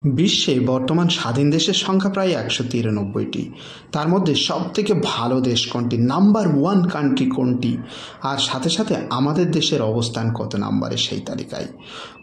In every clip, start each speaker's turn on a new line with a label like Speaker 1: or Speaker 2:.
Speaker 1: বিশ্বে বর্তমান স্বাধীন দেশের সংখ্যা প্রায় ১৯৩টি। তার মধ্যে সবথেকে ভালো দেশ কোনটি, নাম্বার 1 কান্ট্রি কোনটি, আর সাথে সাথে আমাদের দেশের অবস্থান কত নাম্বারে সেই তালিকায়।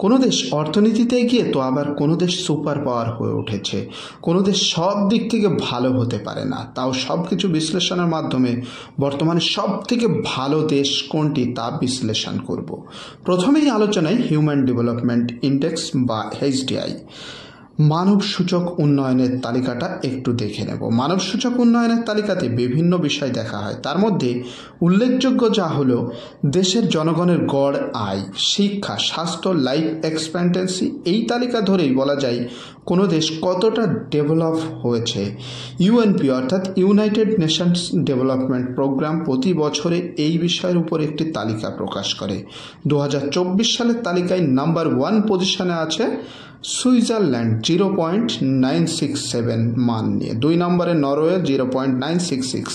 Speaker 1: কোনো দেশ অর্থনীতিতে এগিয়ে তো আবার কোনো দেশ সুপার পাওয়ার হয়ে উঠেছে, কোনো দেশ সব দিক থেকে ভালো হতে পারে না। তাও সব কিছু বিশ্লেষণের মাধ্যমে বর্তমানে সব থেকে ভালো দেশ কোনটি তা বিশ্লেষণ করব। প্রথমেই আলোচনায় হিউম্যান ডেভেলপমেন্ট ইন্ডেক্স বা HDI মানব সূচক উন্নয়নের তালিকাটা একটু দেখে নেব। মানব সূচক উন্নয়নের তালিকাতে বিভিন্ন বিষয় দেখা হয়, তার মধ্যে উল্লেখযোগ্য যা হলো দেশের জনগণের গড় আয়, শিক্ষা, স্বাস্থ্য, লাইফ এক্সপেক্টেন্সি। এই তালিকা ধরেই বলা যায় কোনো দেশ কতটা ডেভেলপ হয়েছে। UNP অর্থাৎ ইউনাইটেড নেশনস ডেভেলপমেন্ট প্রোগ্রাম প্রতি বছরে এই বিষয়ের উপর একটি তালিকা প্রকাশ করে। 2024 সালের তালিকায় নাম্বার 1 পজিশনে আছে সুইজারল্যান্ড 0.967 মান নিয়ে, 2 নম্বরে নরওয়ে 0.966,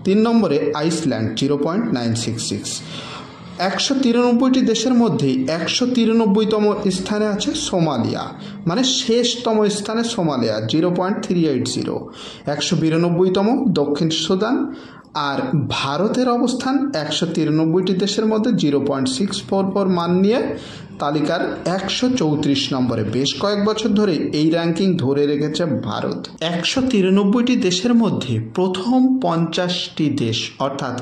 Speaker 1: 3 নম্বরে আইসল্যান্ড 0.966। 193টি দেশের মধ্যে 193তম স্থানে আছে সোমালিয়া, মানে শেষতম স্থানে সোমালিয়া 0.380। 192তম দক্ষিণ সুদান। আর ভারতের অবস্থান 193টি দেশের মধ্যে 0.644 মান নিয়ে তালিকার 134 নম্বরে। বেশ কয়েক বছর ধরে এই র্যাঙ্কিং ধরে রেখেছে ভারত। 193টি দেশের মধ্যে প্রথম 50টি দেশ অর্থাৎ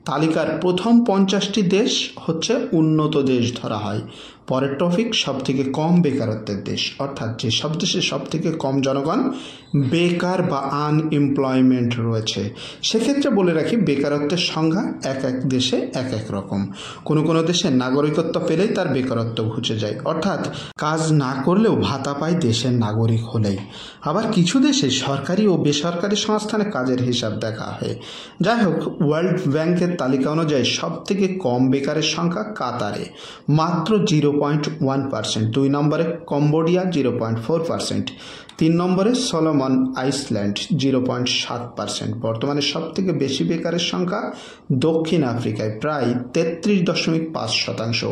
Speaker 1: তালিকার প্রথম 50টি দেশ হচ্ছে উন্নত দেশ ধরা হয়। পরের টপিক সবথেকে কম বেকারত্বের দেশ, অর্থাৎ যে সব দেশে সবথেকে কম জনগণ বেকার বা আনএমপ্লয়মেন্ট রয়েছে। সেক্ষেত্রে বলে রাখি বেকারত্বের সংজ্ঞা এক এক দেশে এক এক রকম। কোনো কোনো দেশে নাগরিকত্ব পেলেই তার বেকারত্ব ঘুচে যায়, অর্থাৎ কাজ না করলেও ভাতা পায় দেশের নাগরিক হলেই। আবার কিছু দেশে সরকারি ও বেসরকারি সংস্থানে কাজের হিসাব দেখা হয়। যাই হোক, ওয়ার্ল্ড ব্যাংকের তালিকা অনুযায়ী সব থেকে কম বেকারের সংখ্যা কাতারে, মাত্র 0.1%। 2 নম্বরে কম্বোডিয়া 0.4%। 3 নম্বরে সলোমন আইসল্যান্ড 0.7%। বর্তমানে সব থেকে বেশি বেকারের সংখ্যা দক্ষিণ আফ্রিকায়, প্রায় 33.5%।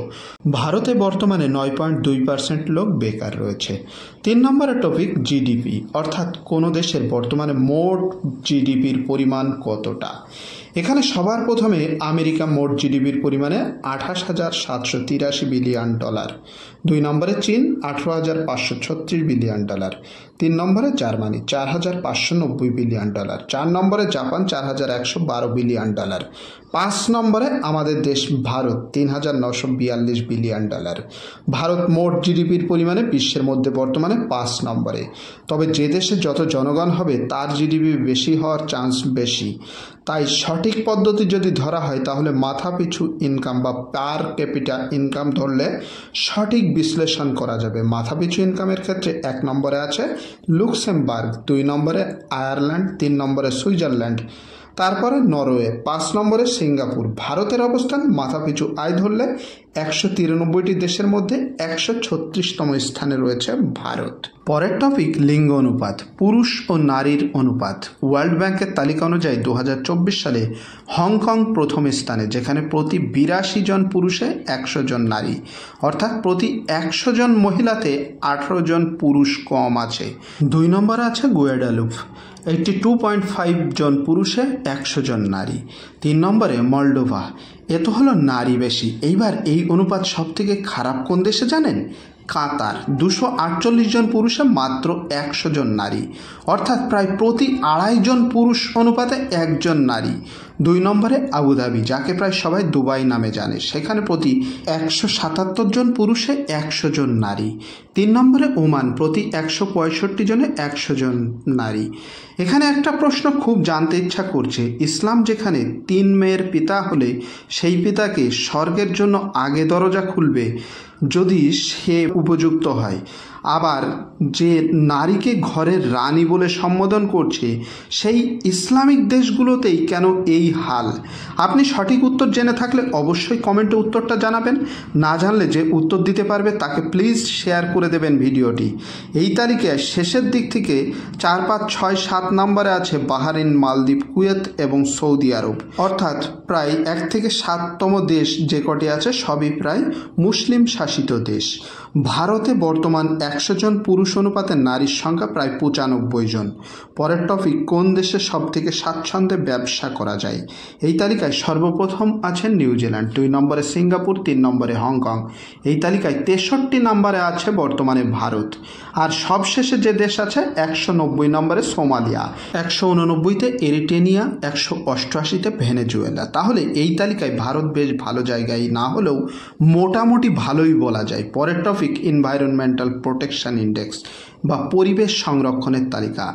Speaker 1: ভারতে বর্তমানে 9.2% লোক বেকার রয়েছে। 3 নম্বরের টপিক জিডিপি, অর্থাৎ কোনো দেশের বর্তমানে মোট জিডিপির পরিমাণ কতটা। এখানে সবার প্রথমে আমেরিকা মোট জিডিপির পরিমাণে $28,783 বিলিয়ন। 2 নম্বরে চীন $18,536 বিলিয়ন। 3 নম্বরে জার্মানি $4,590 বিলিয়ন। 4 নম্বরে জাপান $4,112 বিলিয়ন। 5 নম্বরে আমাদের দেশ ভারত $3,942 বিলিয়ন। ভারত মোট জিডিপির পরিমাণে বিশ্বের মধ্যে বর্তমানে 5 নম্বরে। তবে যে দেশে যত জনগণ হবে তার জিডিপি বেশি হওয়ার চান্স বেশি। তাই সঠিক পদ্ধতি যদি ধরা হয় তাহলে মাথা পিছু ইনকাম বা পার ক্যাপিটা ইনকাম ধরলে সঠিক বিশ্লেষণ করা যাবে। মাথা পিছু ইনকামের ক্ষেত্রে 1 নম্বরে আছে লুক্সেমবার্গ, 2 নম্বরে আয়ারল্যান্ড, 3 নম্বরে সুইজারল্যান্ড, তারপরে নরওয়ে, 5 নম্বরে সিঙ্গাপুর। ভারতের অবস্থান মাথাপিছু আয় ধরলে 193টি দেশের মধ্যে 136তম স্থানে রয়েছে ভারত। পরের টপিক লিঙ্গ অনুপাত, পুরুষ ও নারীর অনুপাত। ওয়ার্ল্ড ব্যাংকের তালিকা অনুযায়ী 2024 সালে হংকং প্রথম স্থানে, যেখানে প্রতি 82 জন পুরুষে 100 জন নারী, অর্থাৎ প্রতি 100 জন মহিলাতে 18 জন পুরুষ কম আছে। 2 নম্বরে আছে গুয়াডালুপ, 82.5 জন পুরুষে 100 জন নারী। 3 নম্বরে মলডোভা, এ তো হলো নারী বেশি। এইবার এই অনুপাত সব থেকে খারাপ কোন দেশে জানেন? কাতার, 248 জন পুরুষে মাত্র 100 জন নারী, অর্থাৎ প্রায় প্রতি 2.5 জন পুরুষ অনুপাতে 1 জন নারী। 2 নম্বরে আবুধাবি, যাকে প্রায় সবাই দুবাই নামে জানে, সেখানে প্রতি 177 জন পুরুষে 100 জন নারী। 3 নম্বরে ওমান, প্রতি 165 জনে 100 জন নারী। এখানে একটা প্রশ্ন খুব জানতে ইচ্ছা করছে, ইসলাম যেখানে 3 মেয়ের পিতা হলে সেই পিতাকে স্বর্গের জন্য আগে দরজা খুলবে যদি সে উপযুক্ত হয়, আবার যে নারীকে ঘরের রানী বলে সম্বোধন করছে সেই ইসলামিক দেশগুলোতেই কেন এই হাল? আপনি সঠিক উত্তর জেনে থাকলে অবশ্যই কমেন্টে উত্তরটা জানাবেন। না জানলে যে উত্তর দিতে পারবে তাকে প্লিজ শেয়ার করে দেবেন ভিডিওটি। এই তালিকায় শেষের দিক থেকে 4, 5, 6, 7 নম্বরে আছে বাহরাইন, মালদ্বীপ, কুয়েত এবং সৌদি আরব, অর্থাৎ প্রায় 1 থেকে 7তম দেশ যে কটি আছে সবই প্রায় মুসলিম শাসিত দেশ। ভারতে বর্তমান 100 জন পুরুষ অনুপাতে নারীর সংখ্যা প্রায় 95 জন। পরের টপিক, কোন দেশে সবথেকে স্বাচ্ছন্দ্যে ব্যবসা করা যায়? এই তালিকায় সর্বপ্রথম আছেন নিউজিল্যান্ড, 2 নম্বরে সিঙ্গাপুর, 3 নম্বরে হংকং। এই তালিকায় 63 নম্বরে আছে বর্তমানে ভারত। আর সবশেষে যে দেশ আছে 190 নম্বরে সোমালিয়া, 189তে এরিট্রিয়া, 188তে ভেনেজুয়েলা। তাহলে এই তালিকায় ভারত বেশ ভালো জায়গায় না হলেও মোটামুটি ভালোই বলা যায়। পরের টপিক, এনভায়রনমেন্টাল প্রোটেকশন ইন্ডেক্স বা পরিবেশ সংরক্ষণের তালিকা।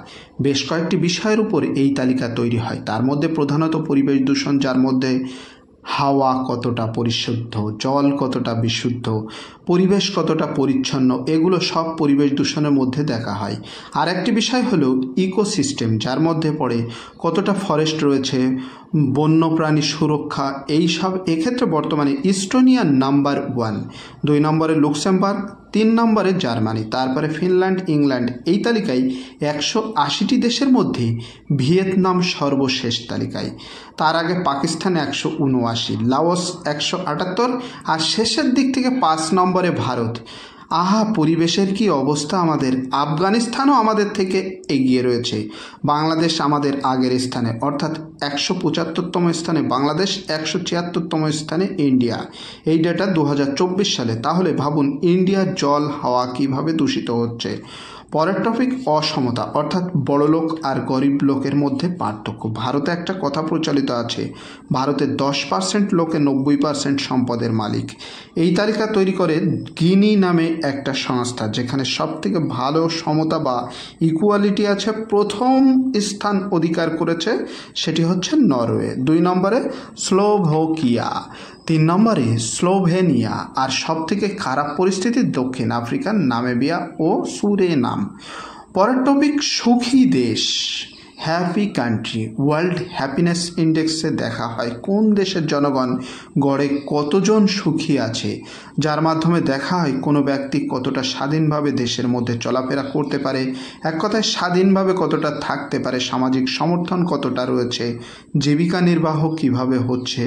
Speaker 1: বেশ কয়েকটি বিষয়ের উপর এই তালিকা তৈরি হয়। তার মধ্যে প্রধানত পরিবেশ দূষণ, যার মধ্যে হাওয়া কতটা পরিশুদ্ধ, জল কতটা বিশুদ্ধ, পরিবেশ কতটা পরিচ্ছন্ন, এগুলো সব পরিবেশ দূষণের মধ্যে দেখা হয়। আর একটি বিষয় হলো ইকোসিস্টেম, যার মধ্যে পড়ে কতটা ফরেস্ট রয়েছে, বন্যপ্রাণী সুরক্ষা, এই সব। এক্ষেত্রে বর্তমানে ইস্টোনিয়া নাম্বার 1, 2 নম্বরে লুক্সেমবার্গ, 3 নম্বরে জার্মানি, তারপরে ফিনল্যান্ড, ইংল্যান্ড। এই তালিকায় 180টি দেশের মধ্যে ভিয়েতনাম সর্বশেষ তালিকায়। তার আগে পাকিস্তান 179, লাওস 178, আর শেষের দিক থেকে 5 নম্বরে ভারত। আহা, পরিবেশের কি অবস্থা আমাদের! আফগানিস্তানও আমাদের থেকে এগিয়ে রয়েছে। বাংলাদেশ আমাদের আগের স্থানে, অর্থাৎ 175তম স্থানে বাংলাদেশ, 176তম স্থানে ইন্ডিয়া। এই ডেটা 2024 সালে। তাহলে ভাবুন ইন্ডিয়ার জল, হাওয়া কিভাবে দূষিত হচ্ছে। পরের টপিক, অসমতা, অর্থাৎ বড়লোক আর গরিব লোকের মধ্যে পার্থক্য। ভারতে একটা কথা প্রচলিত আছে, ভারতের 10% লোকে 90% সম্পদের মালিক। এই তালিকা তৈরি করে গিনি নামে একটা সংস্থা, যেখানে সবথেকে ভালো সমতা বা ইকুয়ালিটি আছে। প্রথম স্থান অধিকার করেছে, সেটি হচ্ছে নরওয়ে, 2 নম্বরে স্লোভাকিয়া, 3 নম্বরে স্লোভেনিয়া, আর সবথেকে খারাপ পরিস্থিতি দক্ষিণ আফ্রিকার নামিবিয়া ও সুরিনাম। পরের টপিক, সুখী দেশ, হ্যাপি কান্ট্রি। ওয়ার্ল্ড হ্যাপিনেস ইন্ডেক্সে দেখা হয় কোন দেশের জনগণ গড়ে কতজন সুখী আছে, যার মাধ্যমে দেখা হয় কোনো ব্যক্তি কতটা স্বাধীনভাবে দেশের মধ্যে চলাফেরা করতে পারে, এক কথায় স্বাধীনভাবে কতটা থাকতে পারে, সামাজিক সমর্থন কতটা রয়েছে, জীবিকা নির্বাহ কিভাবে হচ্ছে,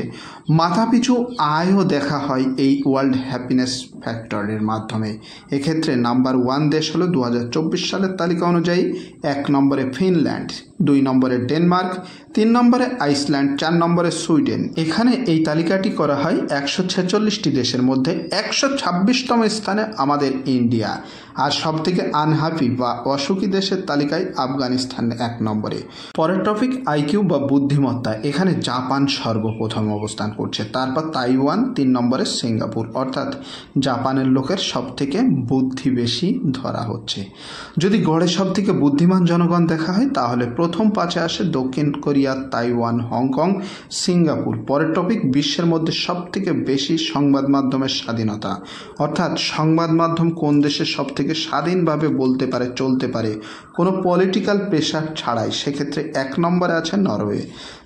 Speaker 1: মাথাপিছু আয়ও দেখা হয় এই ওয়ার্ল্ড হ্যাপিনেস ফ্যাক্টরের মাধ্যমে। এক্ষেত্রে নাম্বার 1 দেশ হলো 2024 সালের তালিকা অনুযায়ী 1 নম্বরে ফিনল্যান্ড, 2 নম্বরে ডেনমার্ক, 3 নম্বরে আইসল্যান্ড, 4 নম্বরে সুইডেন। এখানে এই তালিকাটি করা হয় 146টি দেশের মধ্যে। 126তম স্থানে আমাদের ইন্ডিয়া। আর সবথেকে আনহ্যাপি বা অসুখী দেশের তালিকায় আফগানিস্তান 1 নম্বরে। পরের টপিক, আইকিউ বা বুদ্ধিমত্তা। এখানে জাপান সর্বপ্রথম অবস্থান করছে, তারপর তাইওয়ান, 3 নম্বরে সিঙ্গাপুর। অর্থাৎ জাপানের লোকের সবথেকে বুদ্ধি বেশি ধরা হচ্ছে। যদি গড়ে সবথেকে বুদ্ধিমান জনগণ দেখা হয়, তাহলে প্রথম 5-এ আসে দক্ষিণ কোরিয়া, তাইওয়ান, হংকং, সিঙ্গাপুর। পরের টপিক, বিশ্বের মধ্যে সবথেকে বেশি সংবাদ মাধ্যমের স্বাধীনতা, অর্থাৎ সংবাদ মাধ্যম কোন দেশে সবথেকে স্বাধীনভাবে বলতে পারে, চলতে পারে, কোনো পলিটিক্যাল প্রেশার ছাড়াই। সেক্ষেত্রে 1 নম্বরে আছে নরওয়ে,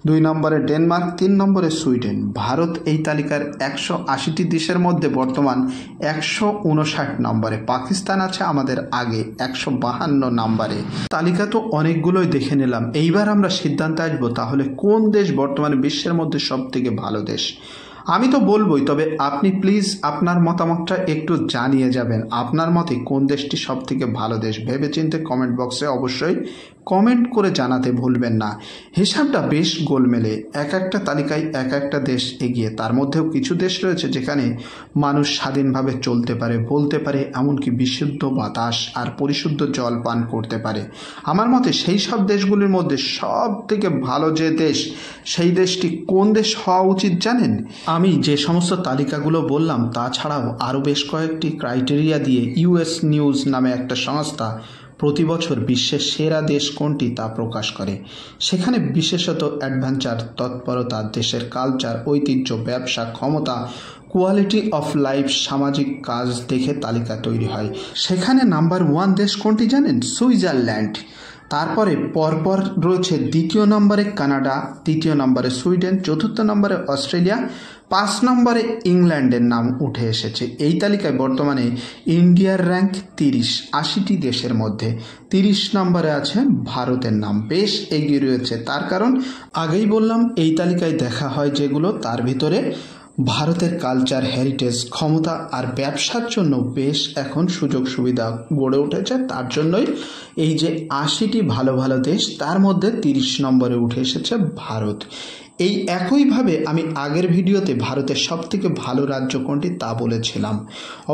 Speaker 1: 2 নম্বরে ডেনমার্ক, 3 নম্বরে সুইডেন। ভারত এই তালিকার 180টি দেশের মধ্যে বর্তমান 159 নম্বরে। পাকিস্তান আছে আমাদের আগে 152 নম্বরে। তালিকা তো অনেকগুলোই দেখে নিলাম, এইবার আমরা সিদ্ধান্তে আসবো তাহলে কোন দেশ বর্তমানে বিশ্বের মধ্যে সবথেকে ভালো দেশ। আমি তো বলবোই, তবে আপনি প্লিজ আপনার মতামতটা একটু জানিয়ে যাবেন। আপনার মতে কোন দেশটি সবথেকে ভালো দেশ ভেবেচিন্তে কমেন্ট বক্সে অবশ্যই কমেন্ট করে জানাতে ভুলবেন না। হিসাবটা বেশ গোলমেলে, এক একটা তালিকায় এক একটা দেশ এগিয়ে। তার মধ্যেও কিছু দেশ রয়েছে যেখানে মানুষ স্বাধীনভাবে চলতে পারে, বলতে পারে, এমনকি বিশুদ্ধ বাতাস আর পরিশুদ্ধ জল পান করতে পারে। আমার মতে সেই সব দেশগুলির মধ্যে সব থেকে ভালো যে দেশ, সেই দেশটি কোন দেশ হওয়া উচিত জানেন? আমি যে সমস্ত তালিকাগুলো বললাম তাছাড়াও আরও বেশ কয়েকটি ক্রাইটেরিয়া দিয়ে ইউএস নিউজ নামে একটা সংস্থা প্রতি বছর বিশ্বের সেরা দেশ কোনটি তা প্রকাশ করে। সেখানে বিশেষত অ্যাডভেঞ্চার, তৎপরতা, দেশের কালচার, ঐতিহ্য, ব্যবসা, ক্ষমতা, কোয়ালিটি অফ লাইফ, সামাজিক কাজ দেখে তালিকা তৈরি হয়। সেখানে নাম্বার 1 দেশ কোনটি জানেন? সুইজারল্যান্ড। তারপরে পরপর রয়েছে 2য় নম্বরে কানাডা, 3য় নম্বরে সুইডেন, 4র্থ নম্বরে অস্ট্রেলিয়া, 5 নম্বরে ইংল্যান্ডের নাম উঠে এসেছে। এই তালিকায় বর্তমানে ইন্ডিয়ার র্যাঙ্ক 30, 80টি দেশের মধ্যে 30 নম্বরে আছে ভারতের নাম। বেশ এগিয়ে রয়েছে, তার কারণ আগেই বললাম এই তালিকায় দেখা হয় যেগুলো, তার ভিতরে ভারতের কালচার, হেরিটেজ, ক্ষমতা আর ব্যবসার জন্য বেশ এখন সুযোগ সুবিধা গড়ে উঠেছে। তার জন্যই এই যে 80টি ভালো ভালো দেশ, তার মধ্যে 30 নম্বরে উঠে এসেছে ভারত। এই একইভাবে আমি আগের ভিডিওতে ভারতের সবথেকে ভালো রাজ্য কোনটি তা বলেছিলাম,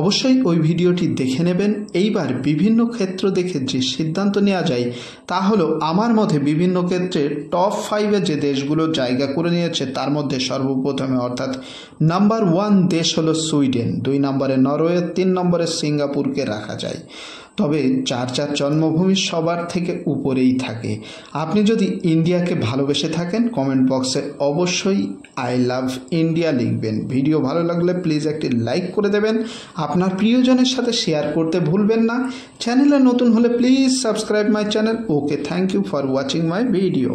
Speaker 1: অবশ্যই ওই ভিডিওটি দেখে নেবেন। এইবার বিভিন্ন ক্ষেত্র দেখে যে সিদ্ধান্ত নেওয়া যায় তা হলো, আমার মতে বিভিন্ন ক্ষেত্রে টপ 5-এ যে দেশগুলো জায়গা করে নিয়েছে তার মধ্যে সর্বপ্রথমে অর্থাৎ নাম্বার 1 দেশ হলো সুইডেন, 2 নম্বরে নরওয়ে, 3 নম্বরে সিঙ্গাপুরকে রাখা যায়। তবে যার যার জন্মভূমি সবার থেকে উপরেই থাকে। আপনি যদি ইন্ডিয়াকে ভালোবেসে থাকেন, কমেন্ট বক্সে অবশ্যই আই লাভ ইন্ডিয়া লিখবেন। ভিডিও ভালো লাগলে প্লিজ একটি লাইক করে দেবেন, আপনার প্রিয়জনের সাথে শেয়ার করতে ভুলবেন না। চ্যানেলে নতুন হলে please subscribe my channel. Okay, thank you for watching my video.